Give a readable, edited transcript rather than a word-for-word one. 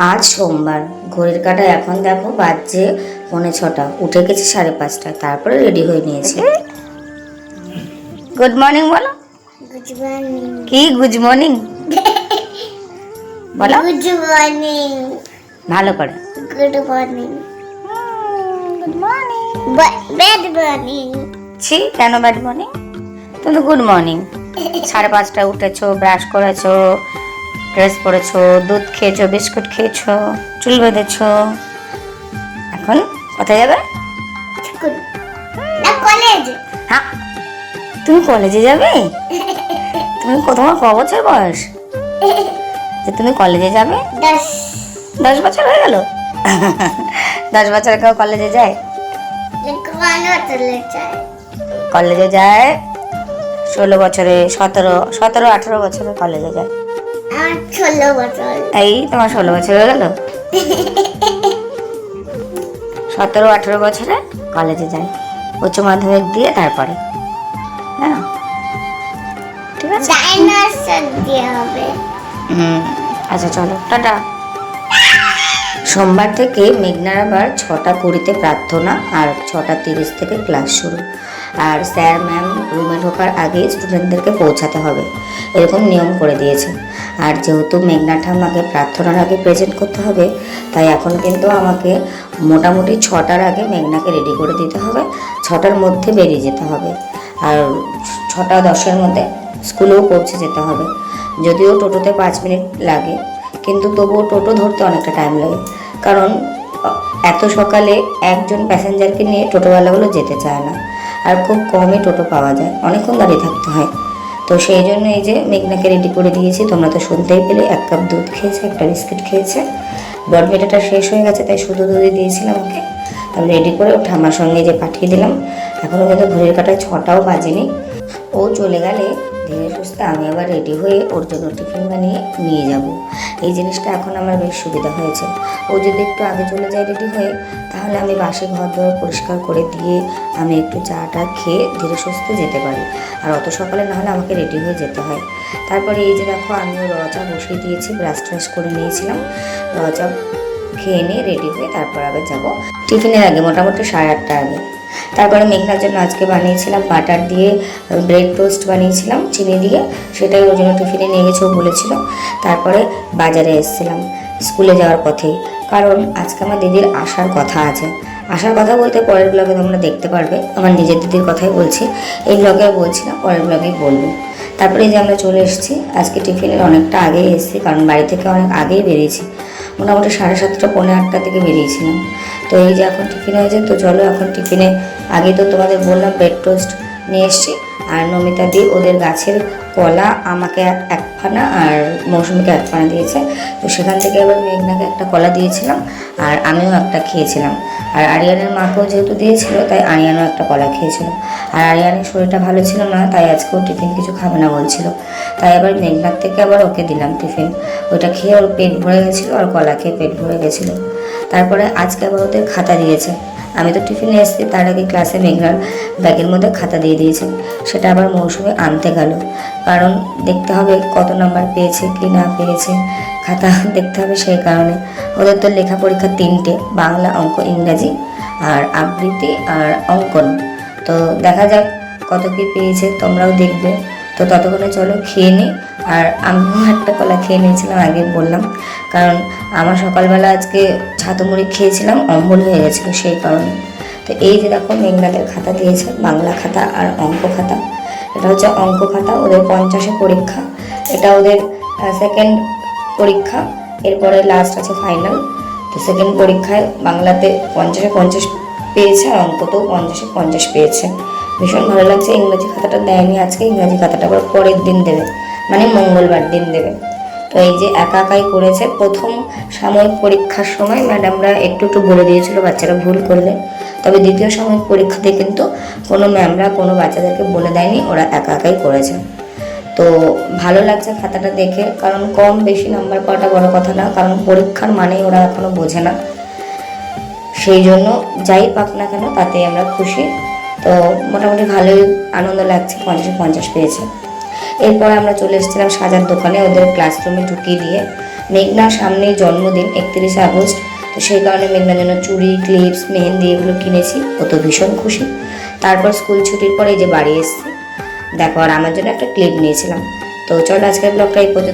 আজ সোমবার, ঘড়ির কাঁটা এখন দেখো বাজছে 6:45। উঠে গেছি 5:30টায়, তারপরে রেডি হয়ে নিয়েছি। গুড মর্নিং বলো। Good morning. কি গুড মর্নিং বলো গুড মর্নিং। ভালো করে। Good morning. Good morning. Bad morning. ছি, কেন ব্যাড মর্নিং? তুমি গুড মর্নিং। 5:30টায় উঠেছো, ব্রাশ করেছো, ড্রেস পরেছো, দুধ খেয়েছো, বিস্কুট খেয়েছো, চুল বেঁধেছো। এখন কোথায় যাবে? স্কুল না কলেজ? হ্যাঁ, তুমি কলেজে যাবে? তোমার ক বছর বয়স যে তুমি কলেজে যাবে? 10 বছর হয়ে গেল। 10 বছর কেউ কলেজে যায়? কলেজে যায় 16 বছরে, 17, 18 বছরে কলেজে যায়। আমার 16 বছর। এই তোমার 16 বছর হয়ে গেল। 17, 18 বছরে কলেজে যায়, উচ্চ মাধ্যমিক দিয়ে তারপরে। হ্যাঁ, ঠিক আছে। ডাইনোসর দিয়ে হবে। আচ্ছা চলো, টাটা। সোমবার থেকে মেঘনার আবার 6:20-তে প্রার্থনা আর 6:30 থেকে ক্লাস শুরু। আর স্যার ম্যাম রুমে ঢোকার আগে স্টুডেন্টদেরকে পৌঁছাতে হবে, এরকম নিয়ম করে দিয়েছে। আর যেহেতু মেঘনা ঠাম্মাকে প্রার্থনার আগে প্রেজেন্ট করতে হবে, তাই এখন কিন্তু আমাকে মোটামুটি 6টার আগে মেঘনাকে রেডি করে দিতে হবে। 6টার মধ্যে বেরিয়ে যেতে হবে, আর 6:10-এর মধ্যে স্কুলেও পৌঁছে যেতে হবে। যদিও টোটোতে 5 মিনিট লাগে, কিন্তু তবুও টোটো ধরতে অনেকটা টাইম লাগে, কারণ এত সকালে একজন প্যাসেঞ্জারকে নিয়ে টোটোওয়ালাগুলো যেতে চায় না, আর খুব কমই টোটো পাওয়া যায়, অনেকক্ষণ দাঁড়িয়ে থাকতে হয়। তো সেই জন্য এই যে মেঘনাকে রেডি করে দিয়েছি, তোমরা তো শুনতেই পেলে। 1 কাপ দুধ খেয়েছে, একটা বিস্কিট খেয়েছে, বটমিটাটা শেষ হয়ে গেছে তাই শুধু দুধই দিয়েছিলাম ওকে। তারপর রেডি করে ও ঠাম্মার সঙ্গে যে পাঠিয়ে দিলাম। এখনও কিন্তু ঘড়ির কাঁটায় 6টাও বাজেনি। ও চলে গেলে ধীরে সুস্থে আমি আবার রেডি হয়ে ওর জন্য টিফিন বানিয়ে নিয়ে যাব। এই জিনিসটা এখন আমার বেশ সুবিধা হয়েছে। ও যদি একটু আগে চলে যায় রেডি হয়ে, তাহলে আমি বাসে ঘর দর পরিষ্কার করে দিয়ে আমি একটু চাটা খেয়ে ধীরে সুস্থে যেতে পারি। আর অত সকালে না হলে আমাকে রেডি হয়ে যেতে হয়। তারপরে এই যে দেখো, আমিও রচা বসিয়ে দিয়েছি, ব্রাশ ট্রাশ করে নিয়েছিলাম। রচা খেয়ে নিয়ে রেডি হয়ে তারপর আবার যাবো টিফিনের আগে, মোটামুটি 8:30 আগে। তারপরে মেঘনার জন্য আজকে বানিয়েছিলাম বাটার দিয়ে ব্রেড টোস্ট বানিয়েছিলাম চিনি দিয়ে, সেটাই ওর জন্য টিফিনে নিয়ে গেছে, ও বলেছিল। তারপরে বাজারে এসেছিলাম স্কুলে যাওয়ার পথেই, কারণ আজকে আমার দিদির আসার কথা আছে। আসার কথা বলতে পরের ব্লগে তোমরা দেখতে পারবে, আমার নিজের দিদির কথাই বলছি, এই ব্লগে বলছি না, পরের ব্লগেই বলবো। তারপরে যে আমরা চলে এসেছি, আজকে টিফিনের অনেকটা আগেই এসেছি, কারণ বাড়ি থেকে অনেক আগেই বেরিয়েছি, মোটামুটি 7:30, পৌনে 8টার দিকে বেরিয়েছিলাম। তো এই যে এখন টিফিন হয়েছে, তো চলো এখন টিফিনে আগে তো তোমাদের বললাম ব্রেড টোস্ট নিয়ে এসছি। আর নমিতা দি ওদের গাছের কলা আমাকে এক ফানা আর মৌসুমিকে 1 ফানা দিয়েছে। তো সেখান থেকে এবার মেঘনাকে একটা কলা দিয়েছিলাম, আর আমিও একটা খেয়েছিলাম। আর আরিয়ানের মাকেও যেহেতু দিয়েছিল, তাই আরিয়ানও একটা কলা খেয়েছিল। আর আরিয়ানের শরীরটা ভালো ছিল না, তাই আজকেও টিফিন কিছু খাবে না বলছিল, তাই আবার মেঘনার থেকে আবার ওকে দিলাম টিফিন। ওইটা খেয়ে ওর পেট ভরে গেছিলো, আর কলা খেয়ে পেট ভরে গেছিলো। তারপরে আজকে আবার ওদের খাতা দিয়েছে। আমি তো টিফিনে এসেছি, তার আগে ক্লাসে মেঘনার ব্যাগের মধ্যে খাতা দিয়ে দিয়েছে। সেটা আবার মৌসুমে আনতে গেল, কারণ দেখতে হবে কত নাম্বার পেয়েছে কি না পেয়েছে, খাতা দেখতে হবে। সেই কারণে ওদের তো লেখা পরীক্ষা 3টে, বাংলা, অঙ্ক, ইংরাজি, আর আবৃত্তি আর অঙ্কন। তো দেখা যাক কত কী পেয়েছে, তোমরাও দেখবে। তো ততক্ষণে চলো খেয়ে নিই। আর আমিও একটা কলা খেয়ে নিয়েছিলাম, আগে বললাম, কারণ আমার সকালবেলা আজকে ছাতু মুড়ি খেয়েছিলাম, অম্বল হয়ে গেছিলো সেই কারণে। তো এই যে দেখো মেঘনাদের খাতা দিয়েছে, বাংলা খাতা আর অঙ্ক খাতা। এটা হচ্ছে অঙ্ক খাতা, ওদের 50-এ পরীক্ষা, এটা ওদের সেকেন্ড পরীক্ষা, এরপরে লাস্ট আছে ফাইনাল। তো সেকেন্ড পরীক্ষায় বাংলাতে 50-এ 50 পেয়েছে, আর অঙ্কতেও 50-এ 50 পেয়েছে। ভীষণ ভালো লাগছে। ইংরেজি খাতাটা দেয়নি আজকে, ইংরেজি খাতাটা আবার পরের দিন দেবে, মানে মঙ্গলবার দিন দেবে। তো এই যে একা একাই করেছে। প্রথম সাময়িক পরীক্ষার সময় ম্যাডামরা একটু বলে দিয়েছিল বাচ্চারা ভুল করলে, তবে দ্বিতীয় সাময়িক পরীক্ষাতে কিন্তু কোনো ম্যামরা কোনো বাচ্চাদেরকে বলে দেয়নি, ওরা একা একাই করেছে। তো ভালো লাগছে খাতাটা দেখে, কারণ কম বেশি নাম্বার পাওয়াটা বড় কথা না, কারণ পরীক্ষার মানেই ওরা এখনও বোঝে না। সেই জন্য যাই পাক না কেন তাতেই আমরা খুশি। তো মোটামুটি ভালোই আনন্দ লাগছে, 50-এ 50 পেয়েছে। এরপর আমরা চলে এসেছিলাম সাজার দোকানে, ওদের ক্লাসরুমে ঢুকিয়ে দিয়ে মেঘনার সামনেই জন্মদিন 31 আগস্ট, তো সেই কারণে মেঘনার জন্য চুড়ি, ক্লিপস, মেহেন্দি এগুলো কিনেছি। ও তো ভীষণ খুশি। তারপর স্কুল ছুটির পরে এই যে বাড়ি এসেছি, দেখো আর আমার জন্য একটা ক্লিপ নিয়েছিলাম। তো চলো আজকের ব্লগটা এই পর্যন্ত।